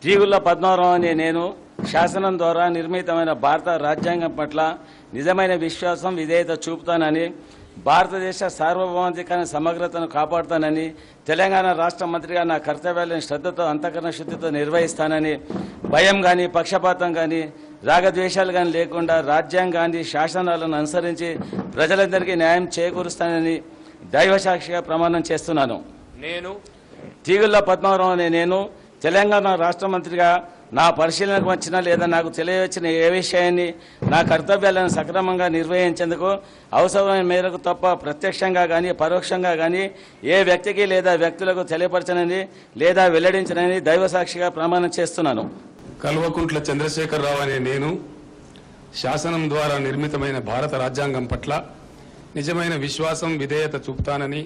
తీగుళ్ల పద్మారావు అనే నేను శాసనం ద్వారా నిర్మితమైన భారత రాజ్యాంగం పట్ల నిజమైన విశ్వాసం విధేయత చూపుతానని, భారతదేశ సార్వభౌమాధికార సమగ్రతను కాపాడుతానని, తెలంగాణ రాష్ట్ర మంత్రిగా నా కర్తవ్యాలను శ్రద్ధతో అంతఃకరణ శుద్ధితో నిర్వహిస్తానని, భయం కానీ పక్షపాతం కానీ రాగద్వేషాలు కానీ లేకుండా రాజ్యాంగాన్ని శాసనాలను అనుసరించి ప్రజలందరికీ న్యాయం చేకూరుస్తానని దైవసాక్షిగా ప్రమాణం చేస్తున్నాను. నేను తీగుళ్ల పద్మారావు అనే నేను తెలంగాణ రాష్ట్ర మంత్రిగా నా పరిశీలనకు వచ్చిన లేదా నాకు తెలియవచ్చిన ఏ విషయాన్ని నా కర్తవ్యాలను సక్రమంగా నిర్వహించేందుకు అవసరమైన మేరకు తప్ప ప్రత్యక్షంగా కానీ పరోక్షంగా కానీ ఏ వ్యక్తికి లేదా వ్యక్తులకు తెలియపరచనని లేదా వెల్లడించనని దైవసాక్షిగా ప్రమాణం చేస్తున్నాను. కల్వకుంట్ల చంద్రశేఖరరావు అనే నేను శాసనం ద్వారా నిర్మితమైన భారత రాజ్యాంగం పట్ల నిజమైన విశ్వాసం విధేయత చూపుతానని